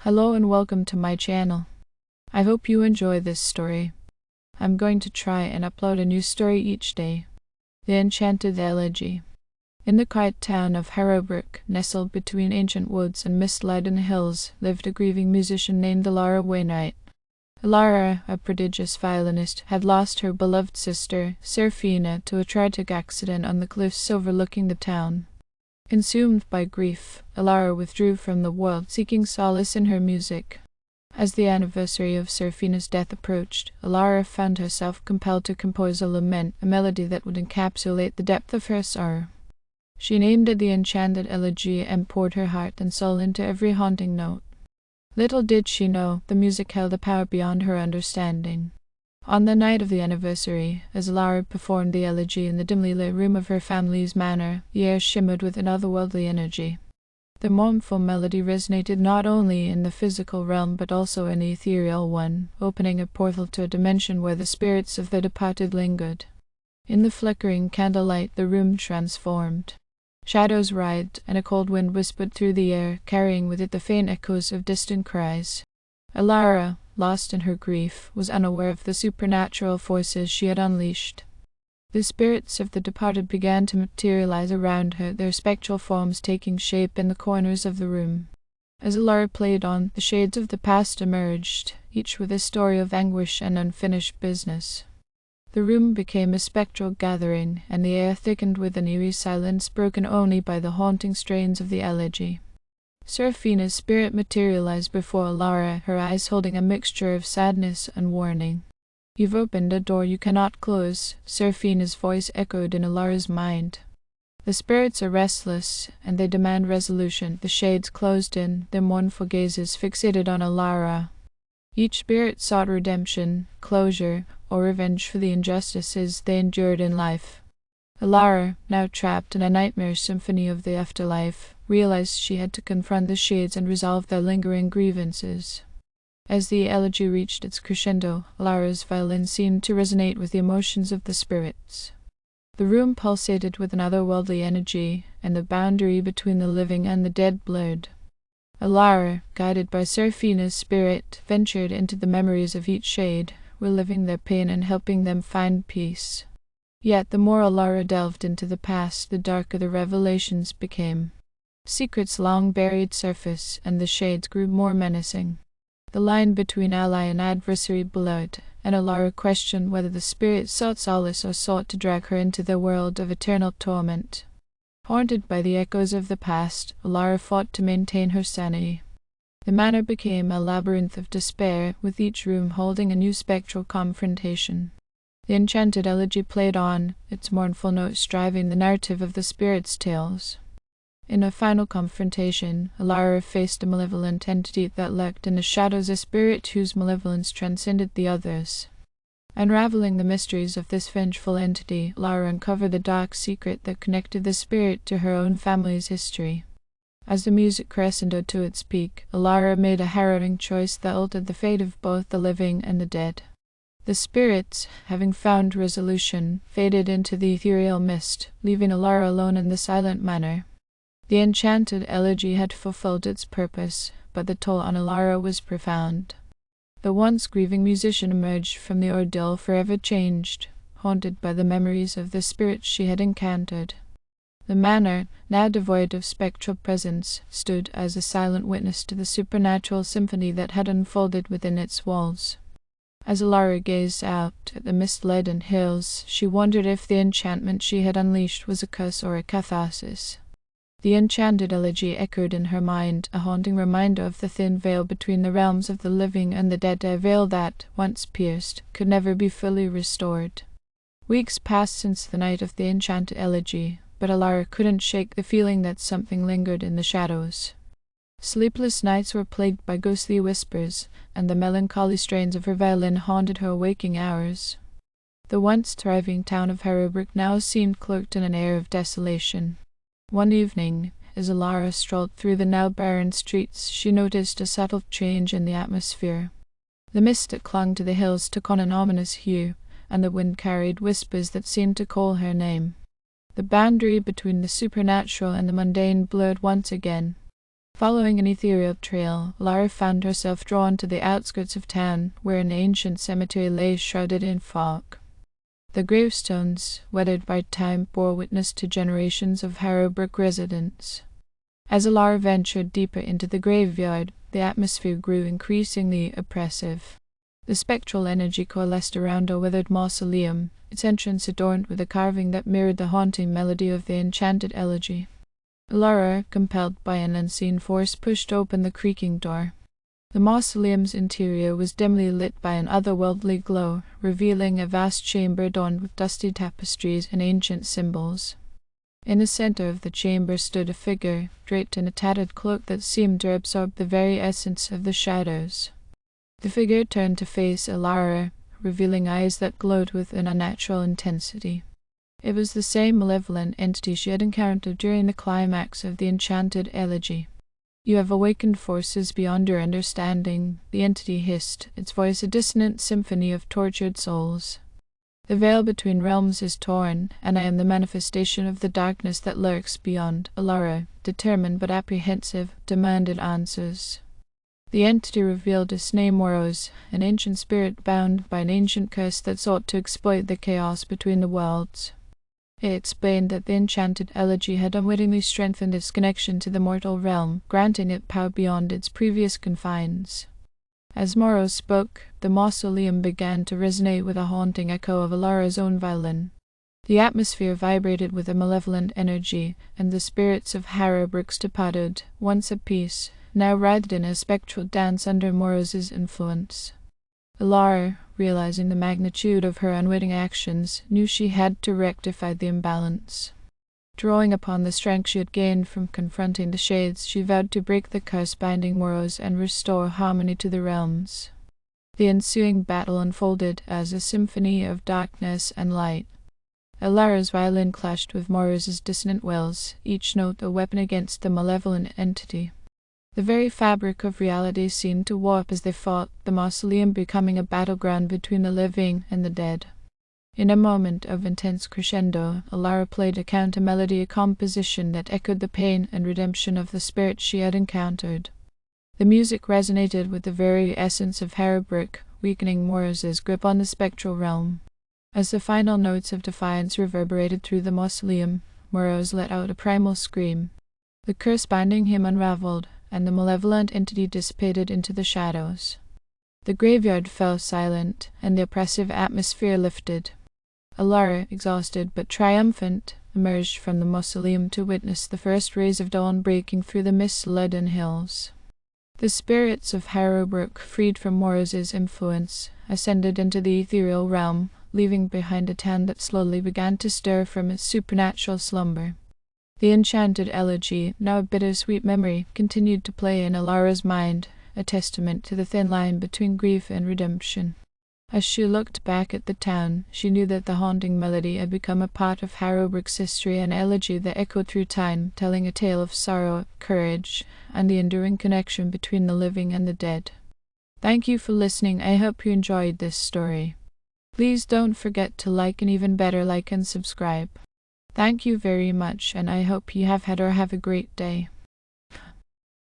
Hello and welcome to my channel. I hope you enjoy this story. I'm going to try and upload a new story each day. The Enchanted Elegy. In the quiet town of Harrowbrook, nestled between ancient woods and mist-laden hills, lived a grieving musician named Elara Wainwright. Elara, a prodigious violinist, had lost her beloved sister, Seraphina, to a tragic accident on the cliffs overlooking the town. Consumed by grief, Elara withdrew from the world, seeking solace in her music. As the anniversary of Seraphina's death approached, Elara found herself compelled to compose a lament, a melody that would encapsulate the depth of her sorrow. She named it the Enchanted Elegy and poured her heart and soul into every haunting note. Little did she know, the music held a power beyond her understanding. On the night of the anniversary, as Elara performed the elegy in the dimly lit room of her family's manor, the air shimmered with an otherworldly energy. The mournful melody resonated not only in the physical realm but also in the ethereal one, opening a portal to a dimension where the spirits of the departed lingered. In the flickering candlelight the room transformed. Shadows writhed, and a cold wind whispered through the air, carrying with it the faint echoes of distant cries. Elara, lost in her grief, was unaware of the supernatural forces she had unleashed. The spirits of the departed began to materialize around her, their spectral forms taking shape in the corners of the room. As Elara played on, the shades of the past emerged, each with a story of anguish and unfinished business. The room became a spectral gathering, and the air thickened with an eerie silence broken only by the haunting strains of the elegy. Seraphina's spirit materialized before Elara, her eyes holding a mixture of sadness and warning. "You've opened a door you cannot close," Seraphina's voice echoed in Elara's mind. "The spirits are restless, and they demand resolution." The shades closed in, their mournful gazes fixated on Elara. Each spirit sought redemption, closure, or revenge for the injustices they endured in life. Elara, now trapped in a nightmare symphony of the afterlife, realized she had to confront the shades and resolve their lingering grievances. As the elegy reached its crescendo, Elara's violin seemed to resonate with the emotions of the spirits. The room pulsated with an otherworldly energy, and the boundary between the living and the dead blurred. Elara, guided by Seraphina's spirit, ventured into the memories of each shade, reliving their pain and helping them find peace. Yet the more Elara delved into the past, the darker the revelations became. Secrets long buried surface, and the shades grew more menacing. The line between ally and adversary blurred, and Elara questioned whether the spirits sought solace or sought to drag her into their world of eternal torment. Haunted by the echoes of the past, Elara fought to maintain her sanity. The manor became a labyrinth of despair, with each room holding a new spectral confrontation. The Enchanted Elegy played on, its mournful notes driving the narrative of the spirits' tales. In a final confrontation, Elara faced a malevolent entity that lurked in the shadows, a spirit whose malevolence transcended the others. Unraveling the mysteries of this vengeful entity, Elara uncovered the dark secret that connected the spirit to her own family's history. As the music crescendoed to its peak, Elara made a harrowing choice that altered the fate of both the living and the dead. The spirits, having found resolution, faded into the ethereal mist, leaving Elara alone in the silent manor. The Enchanted Elegy had fulfilled its purpose, but the toll on Elara was profound. The once grieving musician emerged from the ordeal forever changed, haunted by the memories of the spirits she had encountered. The manor, now devoid of spectral presence, stood as a silent witness to the supernatural symphony that had unfolded within its walls. As Elara gazed out at the mist-laden hills, she wondered if the enchantment she had unleashed was a curse or a catharsis. The Enchanted Elegy echoed in her mind, a haunting reminder of the thin veil between the realms of the living and the dead, a veil that, once pierced, could never be fully restored. Weeks passed since the night of the Enchanted Elegy, but Elara couldn't shake the feeling that something lingered in the shadows. Sleepless nights were plagued by ghostly whispers, and the melancholy strains of her violin haunted her waking hours. The once thriving town of Harrowbrook now seemed cloaked in an air of desolation. One evening, as Elara strolled through the now barren streets, she noticed a subtle change in the atmosphere. The mist that clung to the hills took on an ominous hue, and the wind carried whispers that seemed to call her name. The boundary between the supernatural and the mundane blurred once again. Following an ethereal trail, Lara found herself drawn to the outskirts of town, where an ancient cemetery lay shrouded in fog. The gravestones, weathered by time, bore witness to generations of Harrowbrook residents. As Lara ventured deeper into the graveyard, the atmosphere grew increasingly oppressive. The spectral energy coalesced around a withered mausoleum, its entrance adorned with a carving that mirrored the haunting melody of the Enchanted Elegy. Lara, compelled by an unseen force, pushed open the creaking door. The mausoleum's interior was dimly lit by an otherworldly glow, revealing a vast chamber adorned with dusty tapestries and ancient symbols. In the center of the chamber stood a figure, draped in a tattered cloak that seemed to absorb the very essence of the shadows. The figure turned to face Lara, revealing eyes that glowed with an unnatural intensity. It was the same malevolent entity she had encountered during the climax of the Enchanted Elegy. "You have awakened forces beyond your understanding," the entity hissed, its voice a dissonant symphony of tortured souls. "The veil between realms is torn, and I am the manifestation of the darkness that lurks beyond." Lara, determined but apprehensive, demanded answers. The entity revealed its name Moros, an ancient spirit bound by an ancient curse that sought to exploit the chaos between the worlds. It explained that the Enchanted Elegy had unwittingly strengthened its connection to the mortal realm, granting it power beyond its previous confines. As Moros spoke, the mausoleum began to resonate with a haunting echo of Alara's own violin. The atmosphere vibrated with a malevolent energy, and the spirits of Harrowbrook's departed, once at peace, now writhed in a spectral dance under Moros's influence. Lara, realizing the magnitude of her unwitting actions, knew she had to rectify the imbalance. Drawing upon the strength she had gained from confronting the Shades, she vowed to break the curse binding Moros and restore harmony to the realms. The ensuing battle unfolded as a symphony of darkness and light. Alara's violin clashed with Moros's dissonant wails, each note a weapon against the malevolent entity. The very fabric of reality seemed to warp as they fought, the mausoleum becoming a battleground between the living and the dead. In a moment of intense crescendo, Lara played a counter-melody composition that echoed the pain and redemption of the spirit she had encountered. The music resonated with the very essence of Harrowbrook, weakening Moros's grip on the spectral realm. As the final notes of defiance reverberated through the mausoleum, Moros let out a primal scream. The curse binding him unraveled, and the malevolent entity dissipated into the shadows. The graveyard fell silent, and the oppressive atmosphere lifted. Lara, exhausted but triumphant, emerged from the mausoleum to witness the first rays of dawn breaking through the mist-laden hills. The spirits of Harrowbrook, freed from Moros's influence, ascended into the ethereal realm, leaving behind a town that slowly began to stir from its supernatural slumber. The Enchanted Elegy, now a bittersweet memory, continued to play in Alara's mind, a testament to the thin line between grief and redemption. As she looked back at the town, she knew that the haunting melody had become a part of Harrowbrook's history, an elegy that echoed through time, telling a tale of sorrow, courage, and the enduring connection between the living and the dead. Thank you for listening. I hope you enjoyed this story. Please don't forget to like, and even better, like and subscribe. Thank you very much, and I hope you have had a great day.